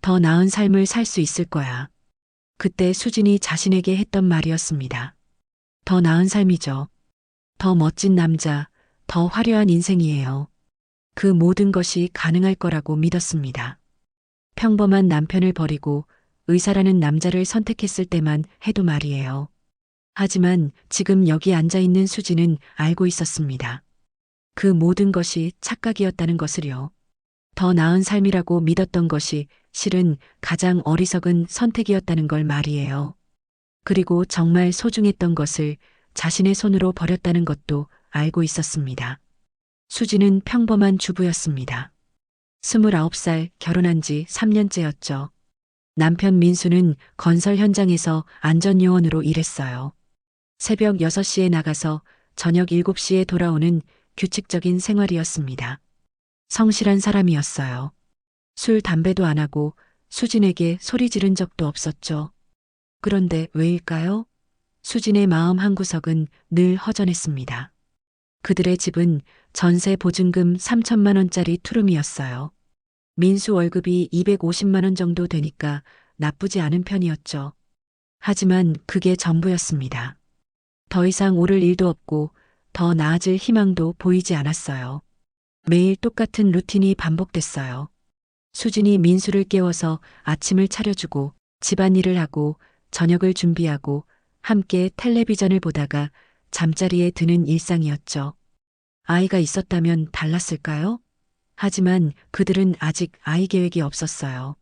더 나은 삶을 살 수 있을 거야. 그때 수진이 자신에게 했던 말이었습니다. 더 나은 삶이죠. 더 멋진 남자, 더 화려한 인생이에요. 그 모든 것이 가능할 거라고 믿었습니다. 평범한 남편을 버리고 의사라는 남자를 선택했을 때만 해도 말이에요. 하지만 지금 여기 앉아 있는 수지는 알고 있었습니다. 그 모든 것이 착각이었다는 것을요. 더 나은 삶이라고 믿었던 것이 실은 가장 어리석은 선택이었다는 걸 말이에요. 그리고 정말 소중했던 것을 자신의 손으로 버렸다는 것도 알고 있었습니다. 수지는 평범한 주부였습니다. 29살 결혼한 지 3년째였죠. 남편 민수는 건설 현장에서 안전요원으로 일했어요. 새벽 6시에 나가서 저녁 7시에 돌아오는 규칙적인 생활이었습니다. 성실한 사람이었어요. 술, 담배도 안 하고 수진에게 소리 지른 적도 없었죠. 그런데 왜일까요? 수진의 마음 한구석은 늘 허전했습니다. 그들의 집은 전세 보증금 3천만 원짜리 투룸이었어요. 민수 월급이 250만 원 정도 되니까 나쁘지 않은 편이었죠. 하지만 그게 전부였습니다. 더 이상 오를 일도 없고 더 나아질 희망도 보이지 않았어요. 매일 똑같은 루틴이 반복됐어요. 수진이 민수를 깨워서 아침을 차려주고 집안일을 하고 저녁을 준비하고 함께 텔레비전을 보다가 잠자리에 드는 일상이었죠. 아이가 있었다면 달랐을까요? 하지만 그들은 아직 아이 계획이 없었어요.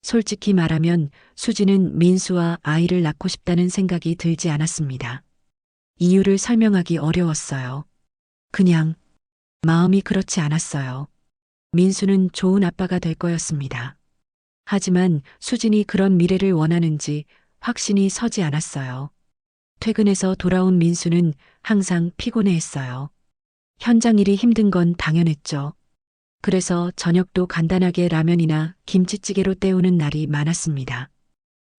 솔직히 말하면 수지는 민수와 아이를 낳고 싶다는 생각이 들지 않았습니다. 이유를 설명하기 어려웠어요. 그냥 마음이 그렇지 않았어요. 민수는 좋은 아빠가 될 거였습니다. 하지만 수진이 그런 미래를 원하는지 확신이 서지 않았어요. 퇴근해서 돌아온 민수는 항상 피곤해했어요. 현장 일이 힘든 건 당연했죠. 그래서 저녁도 간단하게 라면이나 김치찌개로 때우는 날이 많았습니다.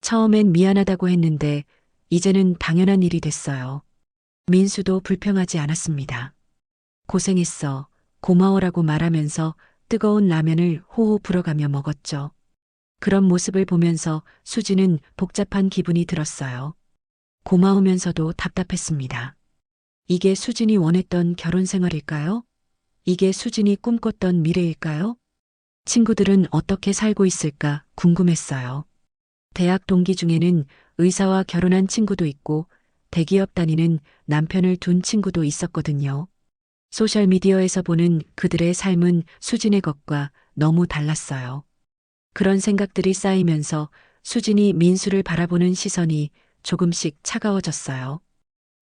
처음엔 미안하다고 했는데 이제는 당연한 일이 됐어요. 민수도 불평하지 않았습니다. 고생했어, 고마워라고 말하면서 뜨거운 라면을 호호 불어가며 먹었죠. 그런 모습을 보면서 수지는 복잡한 기분이 들었어요. 고마우면서도 답답했습니다. 이게 수진이 원했던 결혼 생활일까요? 이게 수진이 꿈꿨던 미래일까요? 친구들은 어떻게 살고 있을까 궁금했어요. 대학 동기 중에는 의사와 결혼한 친구도 있고 대기업 다니는 남편을 둔 친구도 있었거든요. 소셜미디어에서 보는 그들의 삶은 수진의 것과 너무 달랐어요. 그런 생각들이 쌓이면서 수진이 민수를 바라보는 시선이 조금씩 차가워졌어요.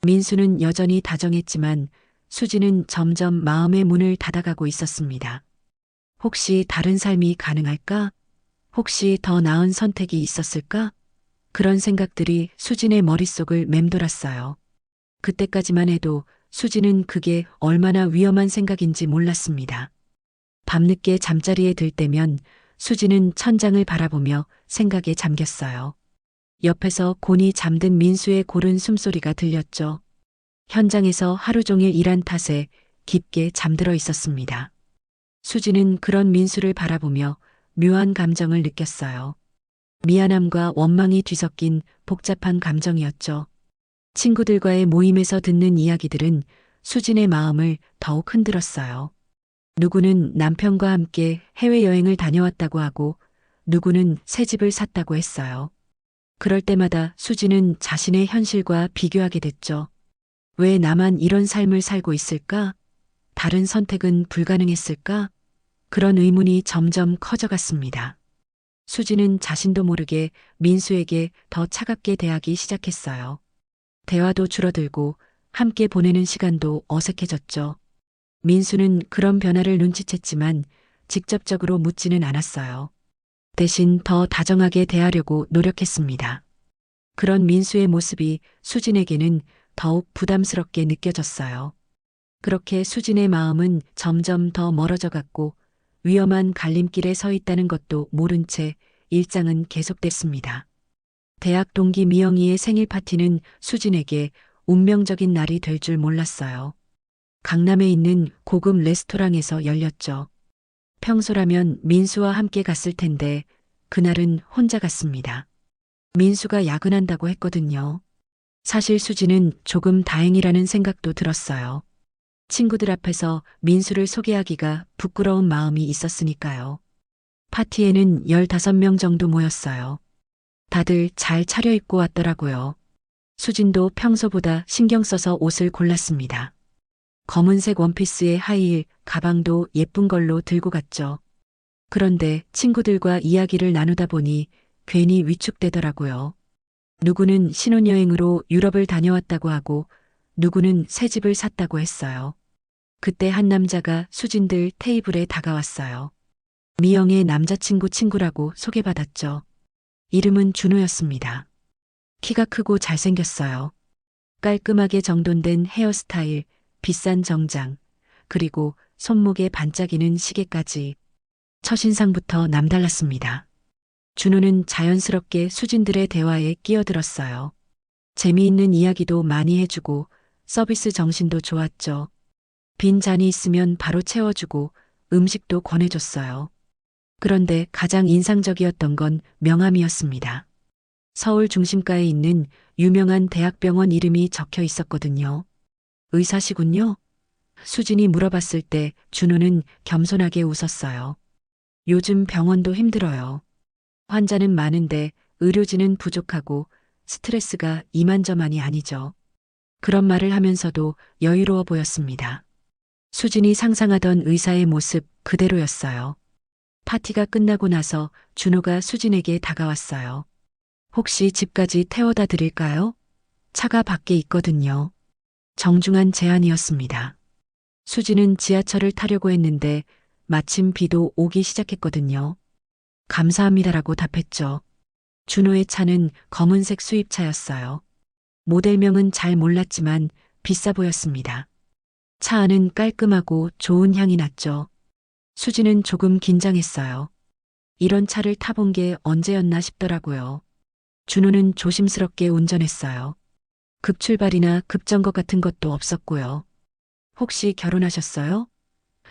민수는 여전히 다정했지만 수지는 점점 마음의 문을 닫아가고 있었습니다. 혹시 다른 삶이 가능할까? 혹시 더 나은 선택이 있었을까? 그런 생각들이 수진의 머릿속을 맴돌았어요. 그때까지만 해도 수지는 그게 얼마나 위험한 생각인지 몰랐습니다. 밤늦게 잠자리에 들 때면 수지는 천장을 바라보며 생각에 잠겼어요. 옆에서 곤히 잠든 민수의 고른 숨소리가 들렸죠. 현장에서 하루 종일 일한 탓에 깊게 잠들어 있었습니다. 수지는 그런 민수를 바라보며 묘한 감정을 느꼈어요. 미안함과 원망이 뒤섞인 복잡한 감정이었죠. 친구들과의 모임에서 듣는 이야기들은 수진의 마음을 더욱 흔들었어요. 누구는 남편과 함께 해외여행을 다녀왔다고 하고 누구는 새 집을 샀다고 했어요. 그럴 때마다 수지는 자신의 현실과 비교하게 됐죠. 왜 나만 이런 삶을 살고 있을까? 다른 선택은 불가능했을까? 그런 의문이 점점 커져갔습니다. 수지는 자신도 모르게 민수에게 더 차갑게 대하기 시작했어요. 대화도 줄어들고 함께 보내는 시간도 어색해졌죠. 민수는 그런 변화를 눈치챘지만 직접적으로 묻지는 않았어요. 대신 더 다정하게 대하려고 노력했습니다. 그런 민수의 모습이 수진에게는 더욱 부담스럽게 느껴졌어요. 그렇게 수진의 마음은 점점 더 멀어져 갔고 위험한 갈림길에 서 있다는 것도 모른 채 일상은 계속됐습니다. 대학 동기 미영이의 생일 파티는 수진에게 운명적인 날이 될 줄 몰랐어요. 강남에 있는 고급 레스토랑에서 열렸죠. 평소라면 민수와 함께 갔을 텐데 그날은 혼자 갔습니다. 민수가 야근한다고 했거든요. 사실 수지는 조금 다행이라는 생각도 들었어요. 친구들 앞에서 민수를 소개하기가 부끄러운 마음이 있었으니까요. 파티에는 15명 정도 모였어요. 다들 잘 차려입고 왔더라고요. 수진도 평소보다 신경 써서 옷을 골랐습니다. 검은색 원피스에 하이힐, 가방도 예쁜 걸로 들고 갔죠. 그런데 친구들과 이야기를 나누다 보니 괜히 위축되더라고요. 누구는 신혼여행으로 유럽을 다녀왔다고 하고 누구는 새 집을 샀다고 했어요. 그때 한 남자가 수진들 테이블에 다가왔어요. 미영의 남자친구 친구라고 소개받았죠. 이름은 준호였습니다. 키가 크고 잘생겼어요. 깔끔하게 정돈된 헤어스타일, 비싼 정장, 그리고 손목에 반짝이는 시계까지 첫인상부터 남달랐습니다. 준호는 자연스럽게 수진들의 대화에 끼어들었어요. 재미있는 이야기도 많이 해주고 서비스 정신도 좋았죠. 빈 잔이 있으면 바로 채워주고 음식도 권해줬어요. 그런데 가장 인상적이었던 건 명함이었습니다. 서울 중심가에 있는 유명한 대학병원 이름이 적혀 있었거든요. 의사시군요? 수진이 물어봤을 때 준호는 겸손하게 웃었어요. 요즘 병원도 힘들어요. 환자는 많은데 의료진은 부족하고 스트레스가 이만저만이 아니죠. 그런 말을 하면서도 여유로워 보였습니다. 수진이 상상하던 의사의 모습 그대로였어요. 파티가 끝나고 나서 준호가 수진에게 다가왔어요. 혹시 집까지 태워다 드릴까요? 차가 밖에 있거든요. 정중한 제안이었습니다. 수진은 지하철을 타려고 했는데 마침 비도 오기 시작했거든요. 감사합니다라고 답했죠. 준호의 차는 검은색 수입차였어요. 모델명은 잘 몰랐지만 비싸 보였습니다. 차 안은 깔끔하고 좋은 향이 났죠. 수지는 조금 긴장했어요. 이런 차를 타본 게 언제였나 싶더라고요. 준호는 조심스럽게 운전했어요. 급출발이나 급정거 같은 것도 없었고요. 혹시 결혼하셨어요?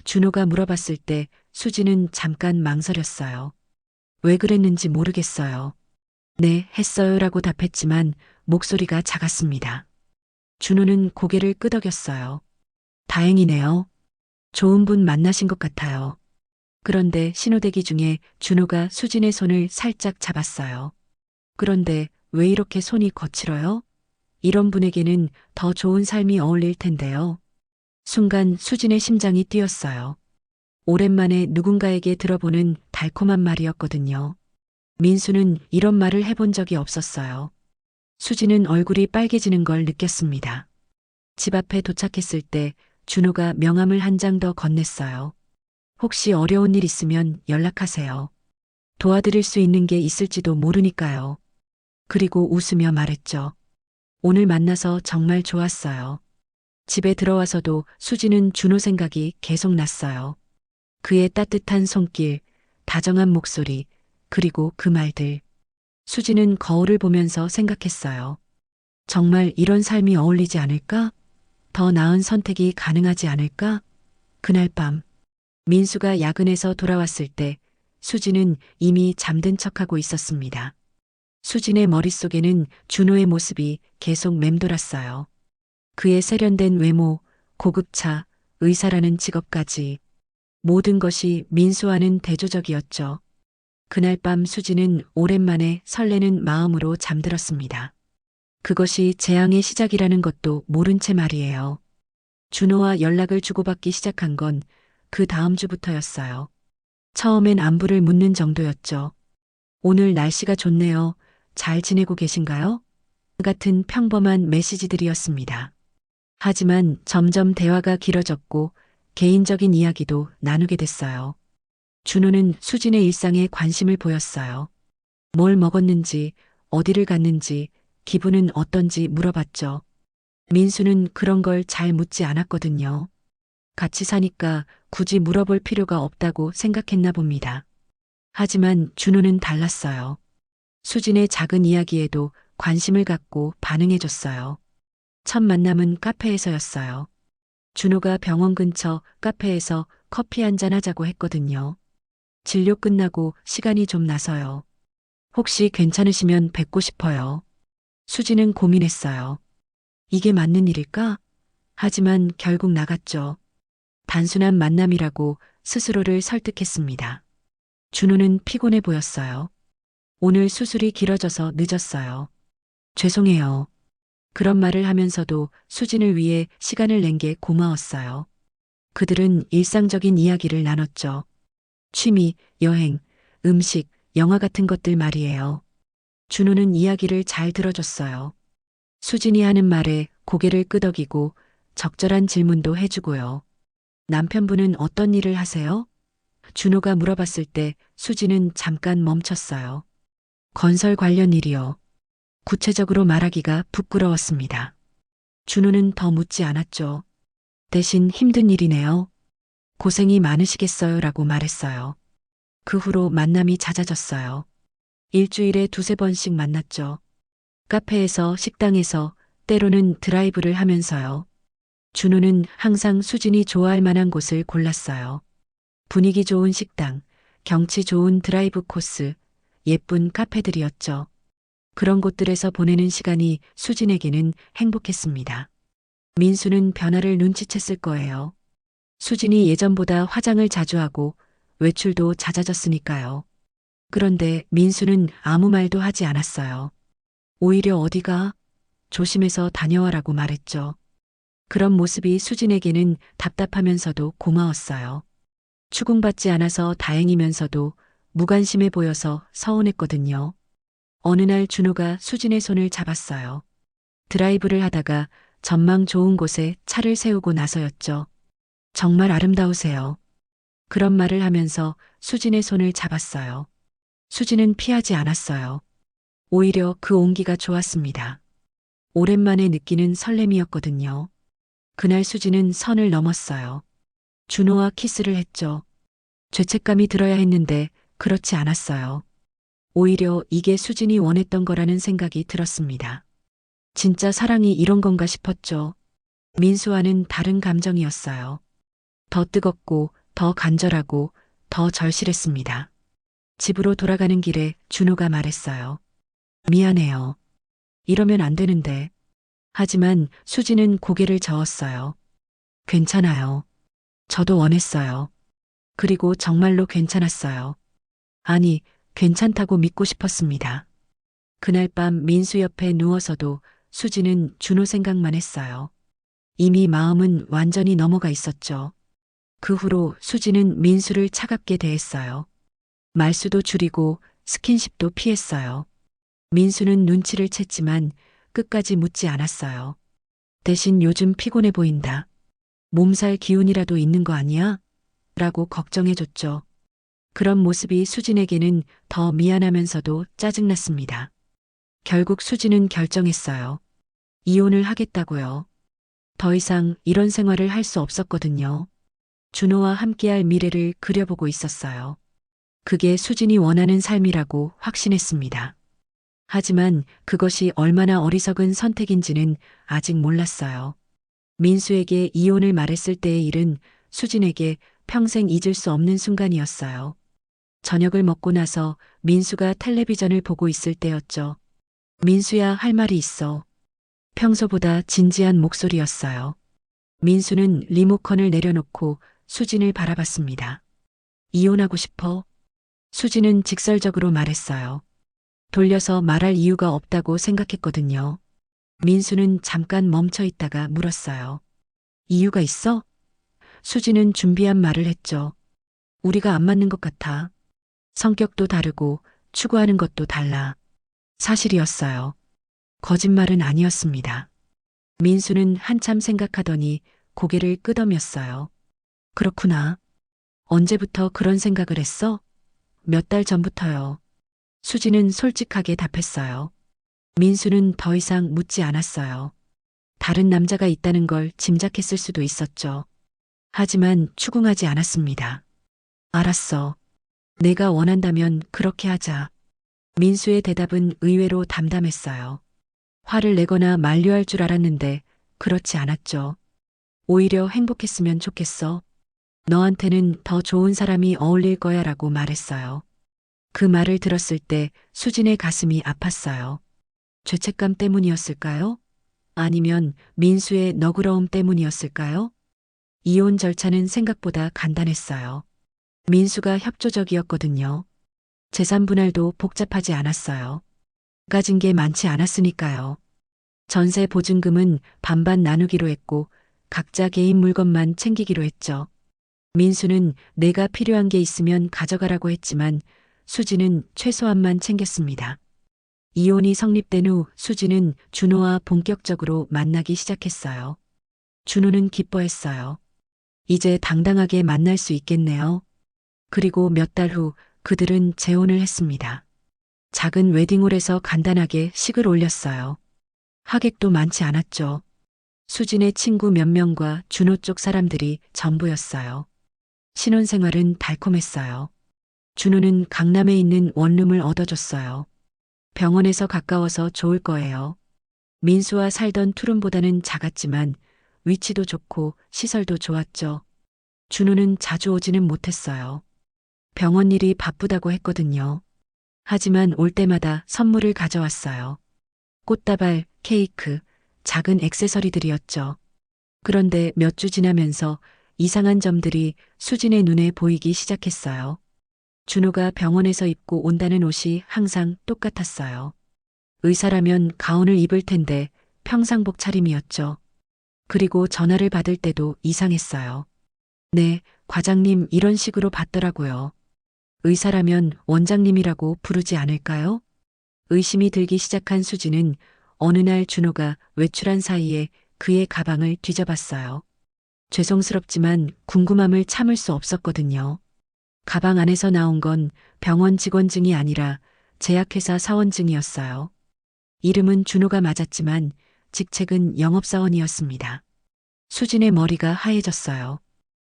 준호가 물어봤을 때 수지는 잠깐 망설였어요. 왜 그랬는지 모르겠어요. 네, 했어요라고 답했지만 목소리가 작았습니다. 준호는 고개를 끄덕였어요. 다행이네요. 좋은 분 만나신 것 같아요. 그런데 신호대기 중에 준호가 수진의 손을 살짝 잡았어요. 그런데 왜 이렇게 손이 거칠어요? 이런 분에게는 더 좋은 삶이 어울릴 텐데요. 순간 수진의 심장이 뛰었어요. 오랜만에 누군가에게 들어보는 달콤한 말이었거든요. 민수는 이런 말을 해본 적이 없었어요. 수진은 얼굴이 빨개지는 걸 느꼈습니다. 집 앞에 도착했을 때 준호가 명함을 한 장 더 건넸어요. 혹시 어려운 일 있으면 연락하세요. 도와드릴 수 있는 게 있을지도 모르니까요. 그리고 웃으며 말했죠. 오늘 만나서 정말 좋았어요. 집에 들어와서도 수지는 준호 생각이 계속 났어요. 그의 따뜻한 손길, 다정한 목소리, 그리고 그 말들. 수지는 거울을 보면서 생각했어요. 정말 이런 삶이 어울리지 않을까? 더 나은 선택이 가능하지 않을까? 그날 밤, 민수가 야근에서 돌아왔을 때 수지는 이미 잠든 척하고 있었습니다. 수진의 머릿속에는 준호의 모습이 계속 맴돌았어요. 그의 세련된 외모, 고급차, 의사라는 직업까지 모든 것이 민수와는 대조적이었죠. 그날 밤 수지는 오랜만에 설레는 마음으로 잠들었습니다. 그것이 재앙의 시작이라는 것도 모른 채 말이에요. 준호와 연락을 주고받기 시작한 건 그 다음 주부터였어요. 처음엔 안부를 묻는 정도였죠. 오늘 날씨가 좋네요. 잘 지내고 계신가요? 같은 평범한 메시지들이었습니다. 하지만 점점 대화가 길어졌고 개인적인 이야기도 나누게 됐어요. 준호는 수진의 일상에 관심을 보였어요. 뭘 먹었는지, 어디를 갔는지, 기분은 어떤지 물어봤죠. 민수는 그런 걸 잘 묻지 않았거든요. 같이 사니까 굳이 물어볼 필요가 없다고 생각했나 봅니다. 하지만 준호는 달랐어요. 수진의 작은 이야기에도 관심을 갖고 반응해줬어요. 첫 만남은 카페에서였어요. 준호가 병원 근처 카페에서 커피 한잔 하자고 했거든요. 진료 끝나고 시간이 좀 나서요. 혹시 괜찮으시면 뵙고 싶어요. 수지는 고민했어요. 이게 맞는 일일까? 하지만 결국 나갔죠. 단순한 만남이라고 스스로를 설득했습니다. 준호는 피곤해 보였어요. 오늘 수술이 길어져서 늦었어요. 죄송해요. 그런 말을 하면서도 수진을 위해 시간을 낸 게 고마웠어요. 그들은 일상적인 이야기를 나눴죠. 취미, 여행, 음식, 영화 같은 것들 말이에요. 준호는 이야기를 잘 들어줬어요. 수진이 하는 말에 고개를 끄덕이고 적절한 질문도 해주고요. 남편분은 어떤 일을 하세요? 준호가 물어봤을 때 수진은 잠깐 멈췄어요. 건설 관련 일이요. 구체적으로 말하기가 부끄러웠습니다. 준호는 더 묻지 않았죠. 대신 힘든 일이네요. 고생이 많으시겠어요 라고 말했어요. 그 후로 만남이 잦아졌어요. 일주일에 두세 번씩 만났죠. 카페에서, 식당에서, 때로는 드라이브를 하면서요. 준호는 항상 수진이 좋아할 만한 곳을 골랐어요. 분위기 좋은 식당, 경치 좋은 드라이브 코스, 예쁜 카페들이었죠. 그런 곳들에서 보내는 시간이 수진에게는 행복했습니다. 민수는 변화를 눈치챘을 거예요. 수진이 예전보다 화장을 자주 하고 외출도 잦아졌으니까요. 그런데 민수는 아무 말도 하지 않았어요. 오히려 어디가 조심해서 다녀와라고 말했죠. 그런 모습이 수진에게는 답답하면서도 고마웠어요. 추궁받지 않아서 다행이면서도 무관심해 보여서 서운했거든요. 어느 날 준호가 수진의 손을 잡았어요. 드라이브를 하다가 전망 좋은 곳에 차를 세우고 나서였죠. 정말 아름다우세요. 그런 말을 하면서 수진의 손을 잡았어요. 수진은 피하지 않았어요. 오히려 그 온기가 좋았습니다. 오랜만에 느끼는 설렘이었거든요. 그날 수진은 선을 넘었어요. 준호와 키스를 했죠. 죄책감이 들어야 했는데 그렇지 않았어요. 오히려 이게 수진이 원했던 거라는 생각이 들었습니다. 진짜 사랑이 이런 건가 싶었죠. 민수와는 다른 감정이었어요. 더 뜨겁고, 더 간절하고, 더 절실했습니다. 집으로 돌아가는 길에 준호가 말했어요. 미안해요. 이러면 안 되는데. 하지만 수지는 고개를 저었어요. 괜찮아요. 저도 원했어요. 그리고 정말로 괜찮았어요. 아니, 괜찮다고 믿고 싶었습니다. 그날 밤 민수 옆에 누워서도 수지는 준호 생각만 했어요. 이미 마음은 완전히 넘어가 있었죠. 그 후로 수지는 민수를 차갑게 대했어요. 말수도 줄이고 스킨십도 피했어요. 민수는 눈치를 챘지만 끝까지 묻지 않았어요. 대신 요즘 피곤해 보인다. 몸살 기운이라도 있는 거 아니야? 라고 걱정해줬죠. 그런 모습이 수진에게는 더 미안하면서도 짜증났습니다. 결국 수진은 결정했어요. 이혼을 하겠다고요. 더 이상 이런 생활을 할 수 없었거든요. 준호와 함께할 미래를 그려보고 있었어요. 그게 수진이 원하는 삶이라고 확신했습니다. 하지만 그것이 얼마나 어리석은 선택인지는 아직 몰랐어요. 민수에게 이혼을 말했을 때의 일은 수진에게 평생 잊을 수 없는 순간이었어요. 저녁을 먹고 나서 민수가 텔레비전을 보고 있을 때였죠. 민수야, 할 말이 있어. 평소보다 진지한 목소리였어요. 민수는 리모컨을 내려놓고 수진을 바라봤습니다. 이혼하고 싶어? 수진은 직설적으로 말했어요. 돌려서 말할 이유가 없다고 생각했거든요. 민수는 잠깐 멈춰 있다가 물었어요. 이유가 있어? 수진은 준비한 말을 했죠. 우리가 안 맞는 것 같아. 성격도 다르고 추구하는 것도 달라. 사실이었어요. 거짓말은 아니었습니다. 민수는 한참 생각하더니 고개를 끄덕였어요. 그렇구나. 언제부터 그런 생각을 했어? 몇 달 전부터요. 수지는 솔직하게 답했어요. 민수는 더 이상 묻지 않았어요. 다른 남자가 있다는 걸 짐작했을 수도 있었죠. 하지만 추궁하지 않았습니다. 알았어. 내가 원한다면 그렇게 하자. 민수의 대답은 의외로 담담했어요. 화를 내거나 만류할 줄 알았는데 그렇지 않았죠. 오히려 행복했으면 좋겠어. 너한테는 더 좋은 사람이 어울릴 거야 라고 말했어요. 그 말을 들었을 때 수진의 가슴이 아팠어요. 죄책감 때문이었을까요? 아니면 민수의 너그러움 때문이었을까요? 이혼 절차는 생각보다 간단했어요. 민수가 협조적이었거든요. 재산 분할도 복잡하지 않았어요. 가진 게 많지 않았으니까요. 전세 보증금은 반반 나누기로 했고 각자 개인 물건만 챙기기로 했죠. 민수는 내가 필요한 게 있으면 가져가라고 했지만 수지는 최소한만 챙겼습니다. 이혼이 성립된 후 수지는 준호와 본격적으로 만나기 시작했어요. 준호는 기뻐했어요. 이제 당당하게 만날 수 있겠네요. 그리고 몇 달 후 그들은 재혼을 했습니다. 작은 웨딩홀에서 간단하게 식을 올렸어요. 하객도 많지 않았죠. 수진의 친구 몇 명과 준호 쪽 사람들이 전부였어요. 신혼생활은 달콤했어요. 준호는 강남에 있는 원룸을 얻어줬어요. 병원에서 가까워서 좋을 거예요. 민수와 살던 투룸보다는 작았지만 위치도 좋고 시설도 좋았죠. 준호는 자주 오지는 못했어요. 병원 일이 바쁘다고 했거든요. 하지만 올 때마다 선물을 가져왔어요. 꽃다발, 케이크, 작은 액세서리들이었죠. 그런데 몇 주 지나면서 이상한 점들이 수진의 눈에 보이기 시작했어요. 준호가 병원에서 입고 온다는 옷이 항상 똑같았어요. 의사라면 가운을 입을 텐데 평상복 차림이었죠. 그리고 전화를 받을 때도 이상했어요. 네, 과장님 이런 식으로 받더라고요. 의사라면 원장님이라고 부르지 않을까요? 의심이 들기 시작한 수지는 어느 날 준호가 외출한 사이에 그의 가방을 뒤져봤어요. 죄송스럽지만 궁금함을 참을 수 없었거든요. 가방 안에서 나온 건 병원 직원증이 아니라 제약회사 사원증이었어요. 이름은 준호가 맞았지만 직책은 영업사원이었습니다. 수진의 머리가 하얘졌어요.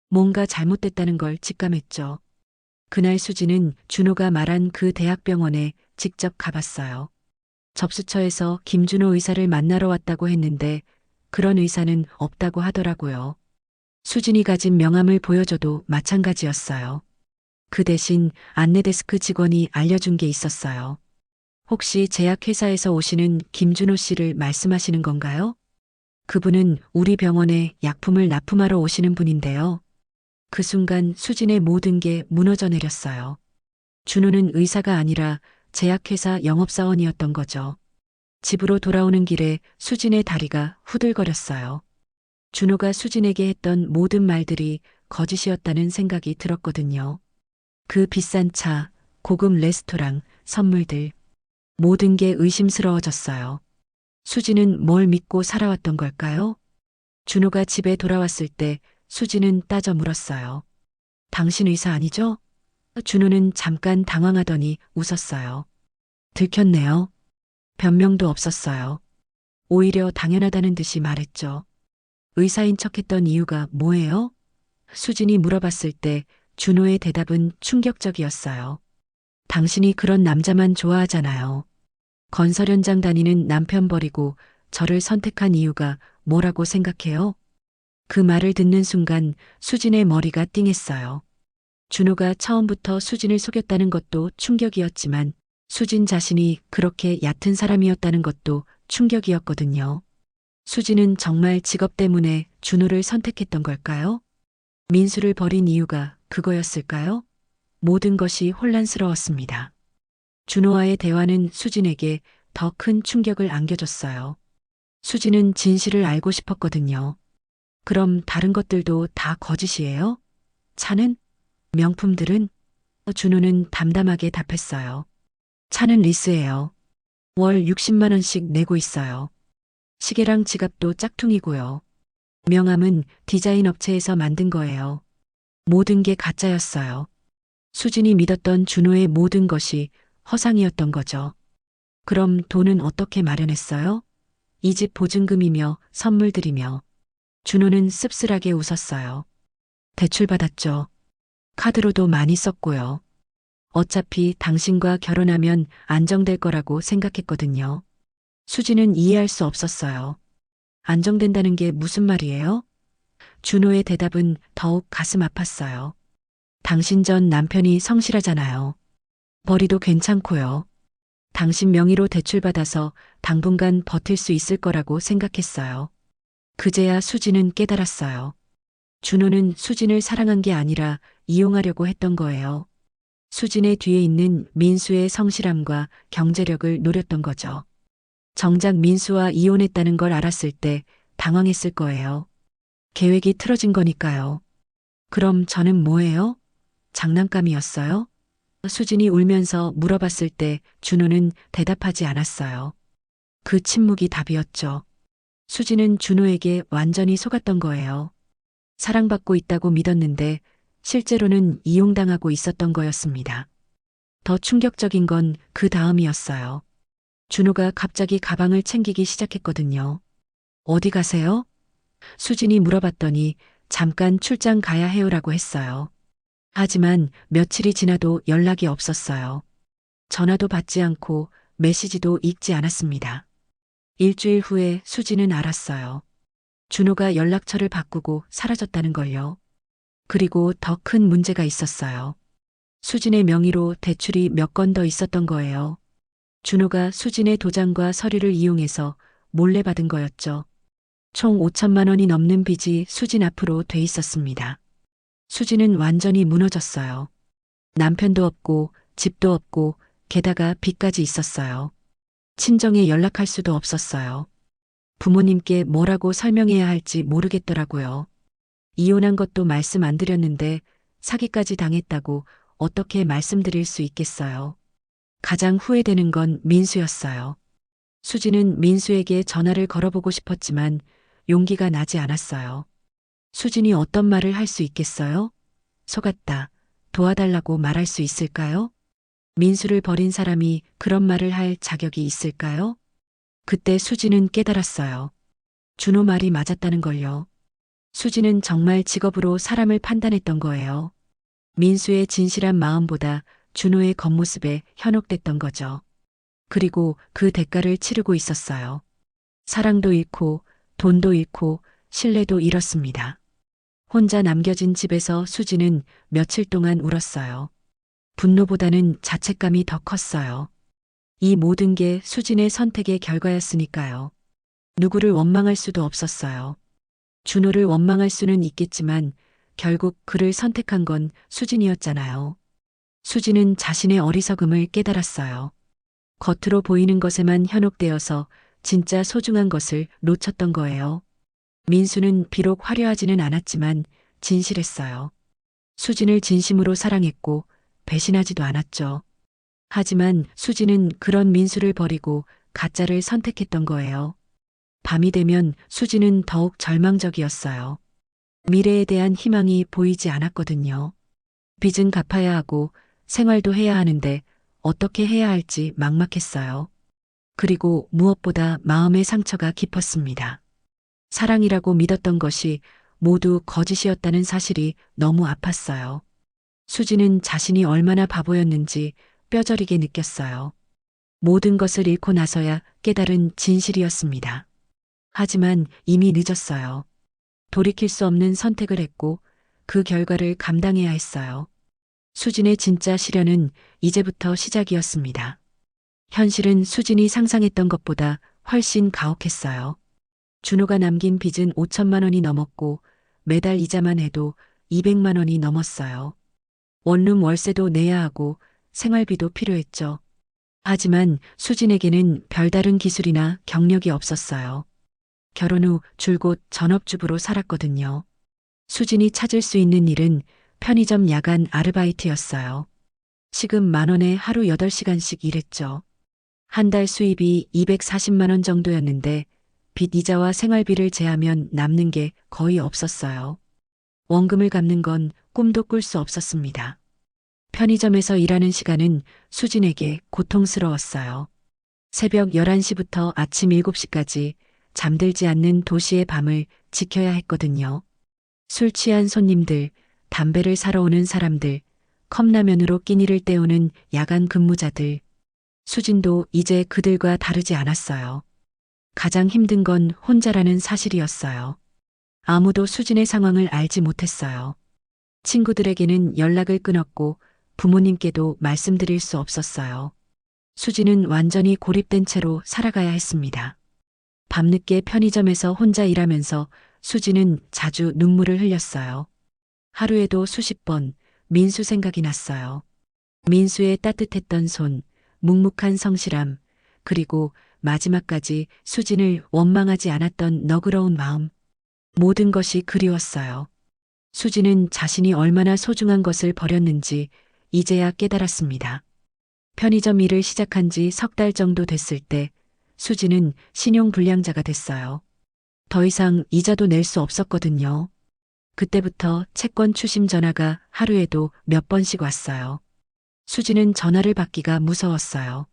뭔가 잘못됐다는 걸 직감했죠. 그날 수진은 준호가 말한 그 대학병원에 직접 가봤어요. 접수처에서 김준호 의사를 만나러 왔다고 했는데 그런 의사는 없다고 하더라고요. 수진이 가진 명함을 보여줘도 마찬가지였어요. 그 대신 안내데스크 직원이 알려준 게 있었어요. 혹시 제약회사에서 오시는 김준호 씨를 말씀하시는 건가요? 그분은 우리 병원에 약품을 납품하러 오시는 분인데요. 그 순간 수진의 모든 게 무너져 내렸어요. 준호는 의사가 아니라 제약회사 영업사원이었던 거죠. 집으로 돌아오는 길에 수진의 다리가 후들거렸어요. 준호가 수진에게 했던 모든 말들이 거짓이었다는 생각이 들었거든요. 그 비싼 차, 고급 레스토랑, 선물들, 모든 게 의심스러워졌어요. 수진은 뭘 믿고 살아왔던 걸까요? 준호가 집에 돌아왔을 때 수진은 따져 물었어요. 당신 의사 아니죠? 준호는 잠깐 당황하더니 웃었어요. 들켰네요. 변명도 없었어요. 오히려 당연하다는 듯이 말했죠. 의사인 척했던 이유가 뭐예요? 수진이 물어봤을 때 준호의 대답은 충격적이었어요. 당신이 그런 남자만 좋아하잖아요. 건설 현장 다니는 남편 버리고 저를 선택한 이유가 뭐라고 생각해요? 그 말을 듣는 순간 수진의 머리가 띵했어요. 준호가 처음부터 수진을 속였다는 것도 충격이었지만 수진 자신이 그렇게 얕은 사람이었다는 것도 충격이었거든요. 수진은 정말 직업 때문에 준호를 선택했던 걸까요? 민수를 버린 이유가 그거였을까요? 모든 것이 혼란스러웠습니다. 준호와의 대화는 수진에게 더 큰 충격을 안겨줬어요. 수진은 진실을 알고 싶었거든요. 그럼 다른 것들도 다 거짓이에요? 차는? 명품들은? 준호는 담담하게 답했어요. 차는 리스예요. 월 60만 원씩 내고 있어요. 시계랑 지갑도 짝퉁이고요. 명함은 디자인 업체에서 만든 거예요. 모든 게 가짜였어요. 수진이 믿었던 준호의 모든 것이 허상이었던 거죠. 그럼 돈은 어떻게 마련했어요? 이 집 보증금이며 선물들이며. 준호는 씁쓸하게 웃었어요. 대출받았죠. 카드로도 많이 썼고요. 어차피 당신과 결혼하면 안정될 거라고 생각했거든요. 수지는 이해할 수 없었어요. 안정된다는 게 무슨 말이에요? 준호의 대답은 더욱 가슴 아팠어요. 당신 전 남편이 성실하잖아요. 벌이도 괜찮고요. 당신 명의로 대출받아서 당분간 버틸 수 있을 거라고 생각했어요. 그제야 수진은 깨달았어요. 준호는 수진을 사랑한 게 아니라 이용하려고 했던 거예요. 수진의 뒤에 있는 민수의 성실함과 경제력을 노렸던 거죠. 정작 민수와 이혼했다는 걸 알았을 때 당황했을 거예요. 계획이 틀어진 거니까요. 그럼 저는 뭐예요? 장난감이었어요? 수진이 울면서 물어봤을 때 준호는 대답하지 않았어요. 그 침묵이 답이었죠. 수진은 준호에게 완전히 속았던 거예요. 사랑받고 있다고 믿었는데 실제로는 이용당하고 있었던 거였습니다. 더 충격적인 건 그 다음이었어요. 준호가 갑자기 가방을 챙기기 시작했거든요. 어디 가세요? 수진이 물어봤더니 잠깐 출장 가야 해요라고 했어요. 하지만 며칠이 지나도 연락이 없었어요. 전화도 받지 않고 메시지도 읽지 않았습니다. 일주일 후에 수진은 알았어요. 준호가 연락처를 바꾸고 사라졌다는 걸요. 그리고 더 큰 문제가 있었어요. 수진의 명의로 대출이 몇 건 더 있었던 거예요. 준호가 수진의 도장과 서류를 이용해서 몰래 받은 거였죠. 총 5천만 원이 넘는 빚이 수진 앞으로 돼 있었습니다. 수진은 완전히 무너졌어요. 남편도 없고 집도 없고 게다가 빚까지 있었어요. 친정에 연락할 수도 없었어요. 부모님께 뭐라고 설명해야 할지 모르겠더라고요. 이혼한 것도 말씀 안 드렸는데 사기까지 당했다고 어떻게 말씀드릴 수 있겠어요. 가장 후회되는 건 민수였어요. 수진은 민수에게 전화를 걸어보고 싶었지만 용기가 나지 않았어요. 수진이 어떤 말을 할 수 있겠어요? 속았다. 도와달라고 말할 수 있을까요? 민수를 버린 사람이 그런 말을 할 자격이 있을까요? 그때 수진은 깨달았어요. 준호 말이 맞았다는 걸요. 수진은 정말 직업으로 사람을 판단했던 거예요. 민수의 진실한 마음보다 준호의 겉모습에 현혹됐던 거죠. 그리고 그 대가를 치르고 있었어요. 사랑도 잃고 돈도 잃고 신뢰도 잃었습니다. 혼자 남겨진 집에서 수진은 며칠 동안 울었어요. 분노보다는 자책감이 더 컸어요. 이 모든 게 수진의 선택의 결과였으니까요. 누구를 원망할 수도 없었어요. 준호를 원망할 수는 있겠지만 결국 그를 선택한 건 수진이었잖아요. 수진은 자신의 어리석음을 깨달았어요. 겉으로 보이는 것에만 현혹되어서 진짜 소중한 것을 놓쳤던 거예요. 민수는 비록 화려하지는 않았지만 진실했어요. 수진을 진심으로 사랑했고 배신하지도 않았죠. 하지만 수진은 그런 민수를 버리고 가짜를 선택했던 거예요. 밤이 되면 수진은 더욱 절망적이었어요. 미래에 대한 희망이 보이지 않았거든요. 빚은 갚아야 하고 생활도 해야 하는데 어떻게 해야 할지 막막했어요. 그리고 무엇보다 마음의 상처가 깊었습니다. 사랑이라고 믿었던 것이 모두 거짓이었다는 사실이 너무 아팠어요. 수지는 자신이 얼마나 바보였는지 뼈저리게 느꼈어요. 모든 것을 잃고 나서야 깨달은 진실이었습니다. 하지만 이미 늦었어요. 돌이킬 수 없는 선택을 했고 그 결과를 감당해야 했어요. 수진의 진짜 시련은 이제부터 시작이었습니다. 현실은 수진이 상상했던 것보다 훨씬 가혹했어요. 준호가 남긴 빚은 5천만 원이 넘었고 매달 이자만 해도 200만 원이 넘었어요. 원룸 월세도 내야 하고 생활비도 필요했죠. 하지만 수진에게는 별다른 기술이나 경력이 없었어요. 결혼 후 줄곧 전업주부로 살았거든요. 수진이 찾을 수 있는 일은 편의점 야간 아르바이트였어요. 시급 10,000원에 하루 8시간씩 일했죠. 한 달 수입이 240만 원 정도였는데 빚 이자와 생활비를 제하면 남는 게 거의 없었어요. 원금을 갚는 건 꿈도 꿀 수 없었습니다. 편의점에서 일하는 시간은 수진에게 고통스러웠어요. 새벽 11시부터 아침 7시까지 잠들지 않는 도시의 밤을 지켜야 했거든요. 술 취한 손님들, 담배를 사러 오는 사람들, 컵라면으로 끼니를 때우는 야간 근무자들. 수진도 이제 그들과 다르지 않았어요. 가장 힘든 건 혼자라는 사실이었어요. 아무도 수진의 상황을 알지 못했어요. 친구들에게는 연락을 끊었고 부모님께도 말씀드릴 수 없었어요. 수지는 완전히 고립된 채로 살아가야 했습니다. 밤늦게 편의점에서 혼자 일하면서 수지는 자주 눈물을 흘렸어요. 하루에도 수십 번 민수 생각이 났어요. 민수의 따뜻했던 손, 묵묵한 성실함, 그리고 마지막까지 수진을 원망하지 않았던 너그러운 마음. 모든 것이 그리웠어요. 수진은 자신이 얼마나 소중한 것을 버렸는지 이제야 깨달았습니다. 편의점 일을 시작한 지 석 달 정도 됐을 때 수진은 신용불량자가 됐어요. 더 이상 이자도 낼 수 없었거든요. 그때부터 채권 추심 전화가 하루에도 몇 번씩 왔어요. 수진은 전화를 받기가 무서웠어요.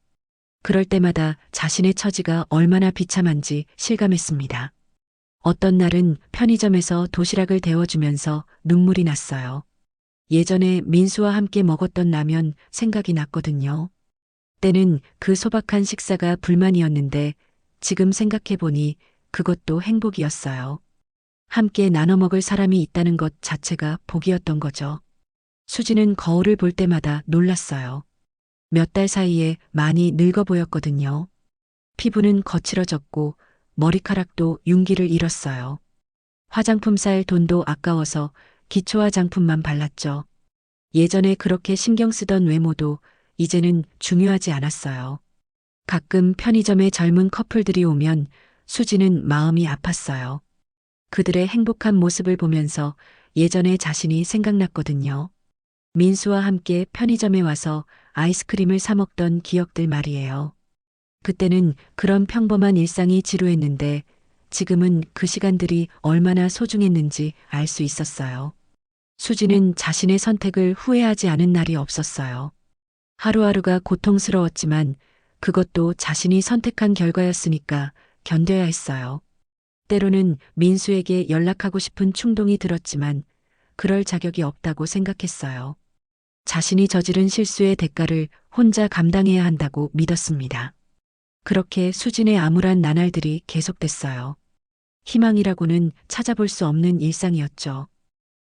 그럴 때마다 자신의 처지가 얼마나 비참한지 실감했습니다. 어떤 날은 편의점에서 도시락을 데워주면서 눈물이 났어요. 예전에 민수와 함께 먹었던 라면 생각이 났거든요. 때는 그 소박한 식사가 불만이었는데 지금 생각해보니 그것도 행복이었어요. 함께 나눠 먹을 사람이 있다는 것 자체가 복이었던 거죠. 수지는 거울을 볼 때마다 놀랐어요. 몇 달 사이에 많이 늙어 보였거든요. 피부는 거칠어졌고 머리카락도 윤기를 잃었어요. 화장품 살 돈도 아까워서 기초 화장품만 발랐죠. 예전에 그렇게 신경 쓰던 외모도 이제는 중요하지 않았어요. 가끔 편의점에 젊은 커플들이 오면 수지는 마음이 아팠어요. 그들의 행복한 모습을 보면서 예전의 자신이 생각났거든요. 민수와 함께 편의점에 와서 아이스크림을 사 먹던 기억들 말이에요. 그때는 그런 평범한 일상이 지루했는데 지금은 그 시간들이 얼마나 소중했는지 알 수 있었어요. 수지는 자신의 선택을 후회하지 않은 날이 없었어요. 하루하루가 고통스러웠지만 그것도 자신이 선택한 결과였으니까 견뎌야 했어요. 때로는 민수에게 연락하고 싶은 충동이 들었지만 그럴 자격이 없다고 생각했어요. 자신이 저지른 실수의 대가를 혼자 감당해야 한다고 믿었습니다. 그렇게 수진의 암울한 나날들이 계속됐어요. 희망이라고는 찾아볼 수 없는 일상이었죠.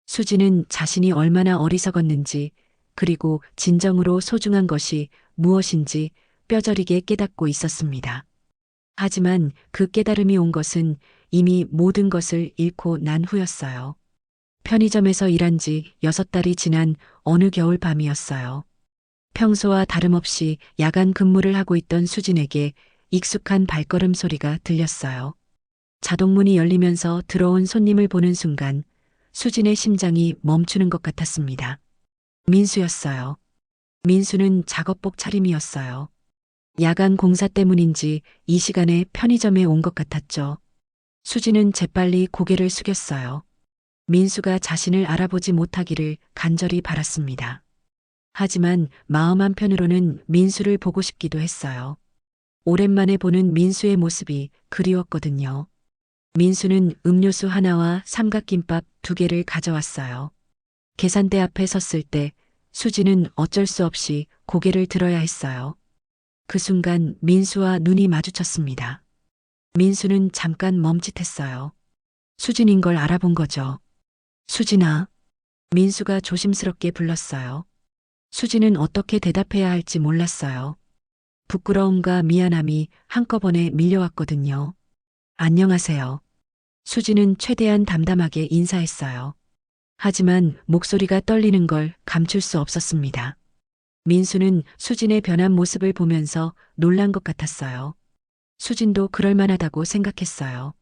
수진은 자신이 얼마나 어리석었는지 그리고 진정으로 소중한 것이 무엇인지 뼈저리게 깨닫고 있었습니다. 하지만 그 깨달음이 온 것은 이미 모든 것을 잃고 난 후였어요. 편의점에서 일한 지 6달이 지난 어느 겨울 밤이었어요. 평소와 다름없이 야간 근무를 하고 있던 수진에게 익숙한 발걸음 소리가 들렸어요. 자동문이 열리면서 들어온 손님을 보는 순간 수진의 심장이 멈추는 것 같았습니다. 민수였어요. 민수는 작업복 차림이었어요. 야간 공사 때문인지 이 시간에 편의점에 온 것 같았죠. 수진은 재빨리 고개를 숙였어요. 민수가 자신을 알아보지 못하기를 간절히 바랐습니다. 하지만 마음 한편으로는 민수를 보고 싶기도 했어요. 오랜만에 보는 민수의 모습이 그리웠거든요. 민수는 음료수 하나와 삼각김밥 2개를 가져왔어요. 계산대 앞에 섰을 때 수지는 어쩔 수 없이 고개를 들어야 했어요. 그 순간 민수와 눈이 마주쳤습니다. 민수는 잠깐 멈칫했어요. 수진인 걸 알아본 거죠. 수진아. 민수가 조심스럽게 불렀어요. 수진은 어떻게 대답해야 할지 몰랐어요. 부끄러움과 미안함이 한꺼번에 밀려왔거든요. 안녕하세요. 수지는 최대한 담담하게 인사했어요. 하지만 목소리가 떨리는 걸 감출 수 없었습니다. 민수는 수진의 변한 모습을 보면서 놀란 것 같았어요. 수진도 그럴 만하다고 생각했어요.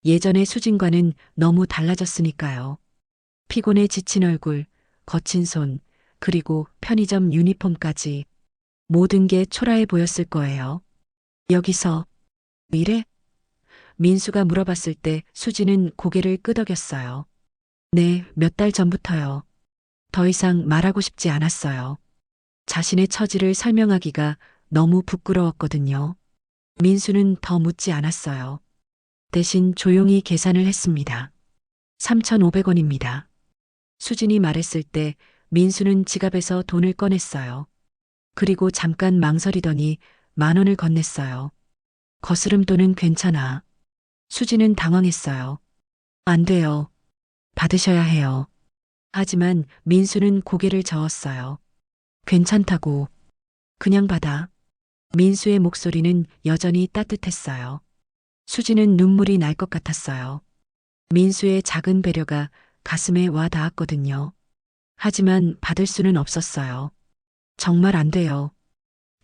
예전의 수진과는 너무 달라졌으니까요. 피곤해 지친 얼굴, 거친 손, 그리고 편의점 유니폼까지 모든 게 초라해 보였을 거예요. 여기서 일해? 민수가 물어봤을 때 수지는 고개를 끄덕였어요. 네, 몇 달 전부터요. 더 이상 말하고 싶지 않았어요. 자신의 처지를 설명하기가 너무 부끄러웠거든요. 민수는 더 묻지 않았어요. 대신 조용히 계산을 했습니다. 3,500원입니다. 수진이 말했을 때 민수는 지갑에서 돈을 꺼냈어요. 그리고 잠깐 망설이더니 10,000원을 건넸어요. 거스름 돈은 괜찮아. 수지는 당황했어요. 안 돼요. 받으셔야 해요. 하지만 민수는 고개를 저었어요. 괜찮다고. 그냥 받아. 민수의 목소리는 여전히 따뜻했어요. 수지는 눈물이 날 것 같았어요. 민수의 작은 배려가 가슴에 와 닿았거든요. 하지만 받을 수는 없었어요. 정말 안 돼요.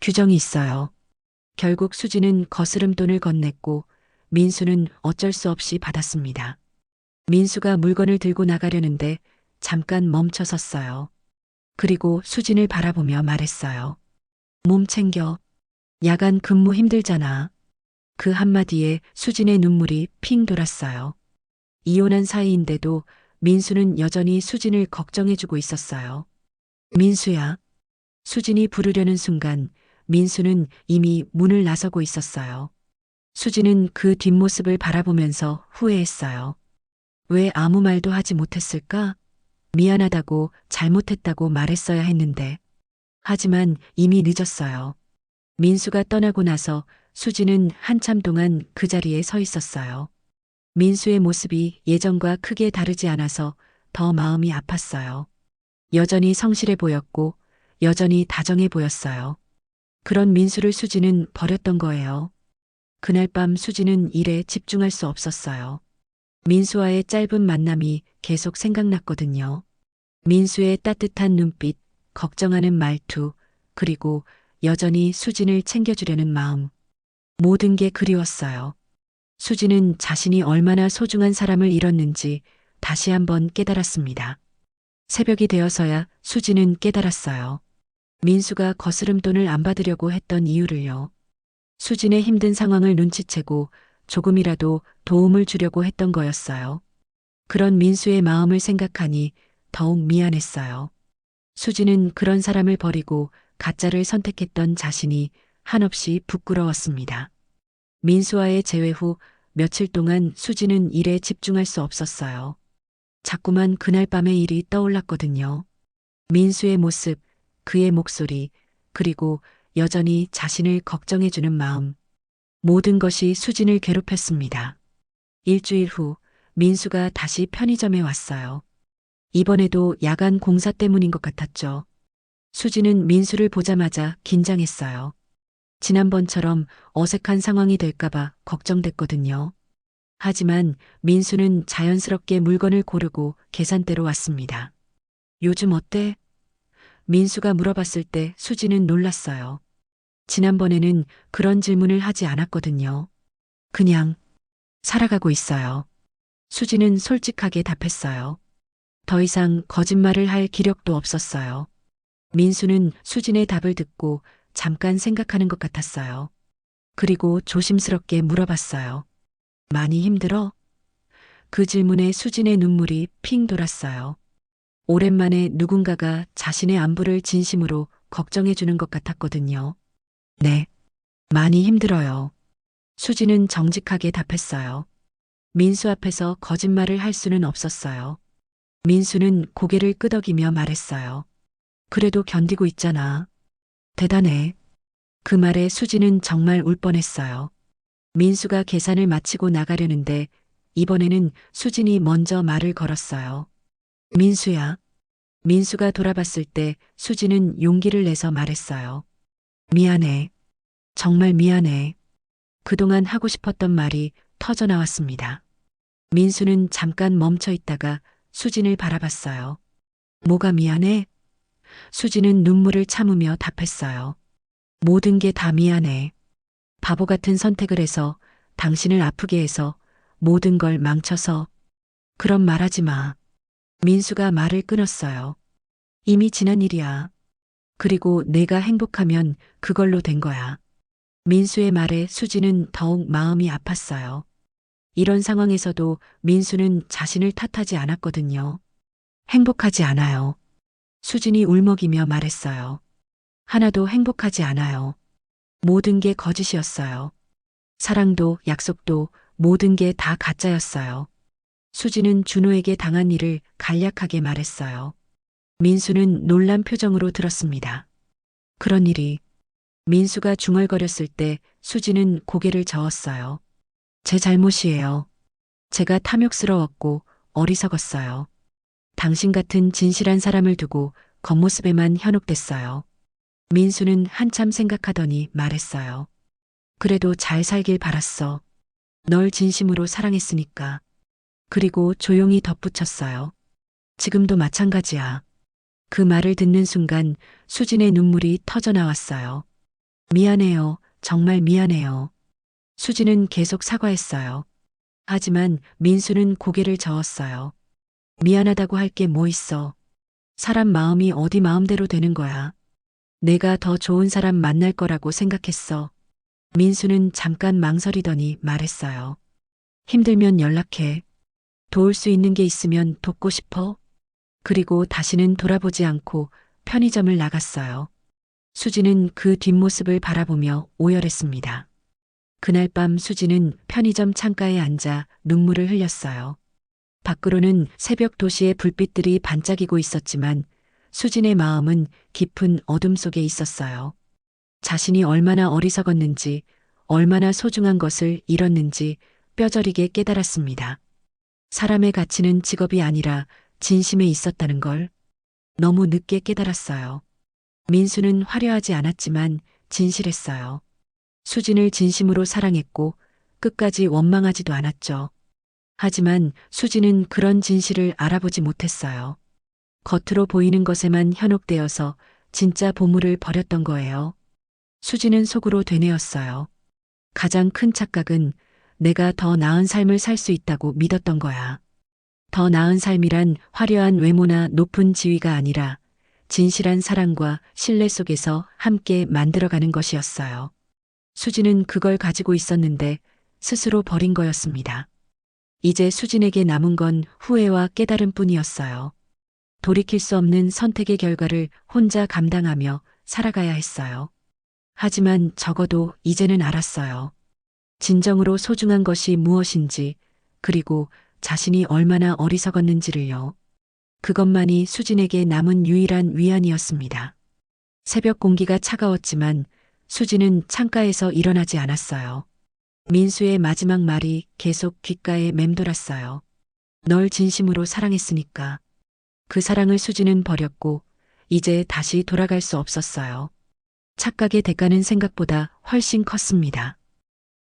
규정이 있어요. 결국 수지는 거스름돈을 건넸고 민수는 어쩔 수 없이 받았습니다. 민수가 물건을 들고 나가려는데 잠깐 멈춰 섰어요. 그리고 수진을 바라보며 말했어요. 몸 챙겨. 야간 근무 힘들잖아. 그 한마디에 수진의 눈물이 핑 돌았어요. 이혼한 사이인데도 민수는 여전히 수진을 걱정해주고 있었어요. 민수야. 수진이 부르려는 순간 민수는 이미 문을 나서고 있었어요. 수진은 그 뒷모습을 바라보면서 후회했어요. 왜 아무 말도 하지 못했을까? 미안하다고 잘못했다고 말했어야 했는데. 하지만 이미 늦었어요. 민수가 떠나고 나서 수진은 한참 동안 그 자리에 서 있었어요. 민수의 모습이 예전과 크게 다르지 않아서 더 마음이 아팠어요. 여전히 성실해 보였고 여전히 다정해 보였어요. 그런 민수를 수진은 버렸던 거예요. 그날 밤 수진은 일에 집중할 수 없었어요. 민수와의 짧은 만남이 계속 생각났거든요. 민수의 따뜻한 눈빛, 걱정하는 말투, 그리고 여전히 수진을 챙겨주려는 마음. 모든 게 그리웠어요. 수진은 자신이 얼마나 소중한 사람을 잃었는지 다시 한번 깨달았습니다. 새벽이 되어서야 수진은 깨달았어요. 민수가 거스름돈을 안 받으려고 했던 이유를요. 수진의 힘든 상황을 눈치채고 조금이라도 도움을 주려고 했던 거였어요. 그런 민수의 마음을 생각하니 더욱 미안했어요. 수진은 그런 사람을 버리고 가짜를 선택했던 자신이 한없이 부끄러웠습니다. 민수와의 재회 후 며칠 동안 수진은 일에 집중할 수 없었어요. 자꾸만 그날 밤의 일이 떠올랐거든요. 민수의 모습, 그의 목소리, 그리고 여전히 자신을 걱정해주는 마음. 모든 것이 수진을 괴롭혔습니다. 일주일 후 민수가 다시 편의점에 왔어요. 이번에도 야간 공사 때문인 것 같았죠. 수진은 민수를 보자마자 긴장했어요. 지난번처럼 어색한 상황이 될까봐 걱정됐거든요. 하지만 민수는 자연스럽게 물건을 고르고 계산대로 왔습니다. 요즘 어때? 민수가 물어봤을 때 수진은 놀랐어요. 지난번에는 그런 질문을 하지 않았거든요. 그냥 살아가고 있어요. 수진은 솔직하게 답했어요. 더 이상 거짓말을 할 기력도 없었어요. 민수는 수진의 답을 듣고 잠깐 생각하는 것 같았어요. 그리고 조심스럽게 물어봤어요. 많이 힘들어? 그 질문에 수진의 눈물이 핑 돌았어요. 오랜만에 누군가가 자신의 안부를 진심으로 걱정해 주는 것 같았거든요. 네, 많이 힘들어요. 수진은 정직하게 답했어요. 민수 앞에서 거짓말을 할 수는 없었어요. 민수는 고개를 끄덕이며 말했어요. 그래도 견디고 있잖아. 대단해. 그 말에 수진은 정말 울 뻔했어요. 민수가 계산을 마치고 나가려는데 이번에는 수진이 먼저 말을 걸었어요. 민수야. 민수가 돌아봤을 때 수진은 용기를 내서 말했어요. 미안해. 정말 미안해. 그동안 하고 싶었던 말이 터져 나왔습니다. 민수는 잠깐 멈춰 있다가 수진을 바라봤어요. 뭐가 미안해? 수진은 눈물을 참으며 답했어요. 모든 게 다 미안해. 바보 같은 선택을 해서 당신을 아프게 해서 모든 걸 망쳐서 그런 말 하지 마. 민수가 말을 끊었어요. 이미 지난 일이야. 그리고 내가 행복하면 그걸로 된 거야. 민수의 말에 수지는 더욱 마음이 아팠어요. 이런 상황에서도 민수는 자신을 탓하지 않았거든요. 행복하지 않아요. 수진이 울먹이며 말했어요. 하나도 행복하지 않아요. 모든 게 거짓이었어요. 사랑도 약속도 모든 게 다 가짜였어요. 수지는 준호에게 당한 일을 간략하게 말했어요. 민수는 놀란 표정으로 들었습니다. 그런 일이 민수가 중얼거렸을 때 수지는 고개를 저었어요. 제 잘못이에요. 제가 탐욕스러웠고 어리석었어요. 당신 같은 진실한 사람을 두고 겉모습에만 현혹됐어요. 민수는 한참 생각하더니 말했어요. 그래도 잘 살길 바랐어. 널 진심으로 사랑했으니까. 그리고 조용히 덧붙였어요. 지금도 마찬가지야. 그 말을 듣는 순간 수진의 눈물이 터져 나왔어요. 미안해요. 정말 미안해요. 수진은 계속 사과했어요. 하지만 민수는 고개를 저었어요. 미안하다고 할 게 뭐 있어. 사람 마음이 어디 마음대로 되는 거야. 내가 더 좋은 사람 만날 거라고 생각했어. 민수는 잠깐 망설이더니 말했어요. 힘들면 연락해. 도울 수 있는 게 있으면 돕고 싶어. 그리고 다시는 돌아보지 않고 편의점을 나갔어요. 수지는 그 뒷모습을 바라보며 오열했습니다. 그날 밤 수지는 편의점 창가에 앉아 눈물을 흘렸어요. 밖으로는 새벽 도시의 불빛들이 반짝이고 있었지만 수진의 마음은 깊은 어둠 속에 있었어요. 자신이 얼마나 어리석었는지, 얼마나 소중한 것을 잃었는지 뼈저리게 깨달았습니다. 사람의 가치는 직업이 아니라 진심에 있었다는 걸 너무 늦게 깨달았어요. 민수는 화려하지 않았지만 진실했어요. 수진을 진심으로 사랑했고 끝까지 원망하지도 않았죠. 하지만 수진은 그런 진실을 알아보지 못했어요. 겉으로 보이는 것에만 현혹되어서 진짜 보물을 버렸던 거예요. 수진은 속으로 되뇌었어요. 가장 큰 착각은 내가 더 나은 삶을 살 수 있다고 믿었던 거야. 더 나은 삶이란 화려한 외모나 높은 지위가 아니라 진실한 사랑과 신뢰 속에서 함께 만들어가는 것이었어요. 수진은 그걸 가지고 있었는데 스스로 버린 거였습니다. 이제 수진에게 남은 건 후회와 깨달음 뿐이었어요. 돌이킬 수 없는 선택의 결과를 혼자 감당하며 살아가야 했어요. 하지만 적어도 이제는 알았어요. 진정으로 소중한 것이 무엇인지, 그리고 자신이 얼마나 어리석었는지를요. 그것만이 수진에게 남은 유일한 위안이었습니다. 새벽 공기가 차가웠지만 수진은 창가에서 일어나지 않았어요. 민수의 마지막 말이 계속 귓가에 맴돌았어요. 널 진심으로 사랑했으니까. 그 사랑을 수진은 버렸고 이제 다시 돌아갈 수 없었어요. 착각의 대가는 생각보다 훨씬 컸습니다.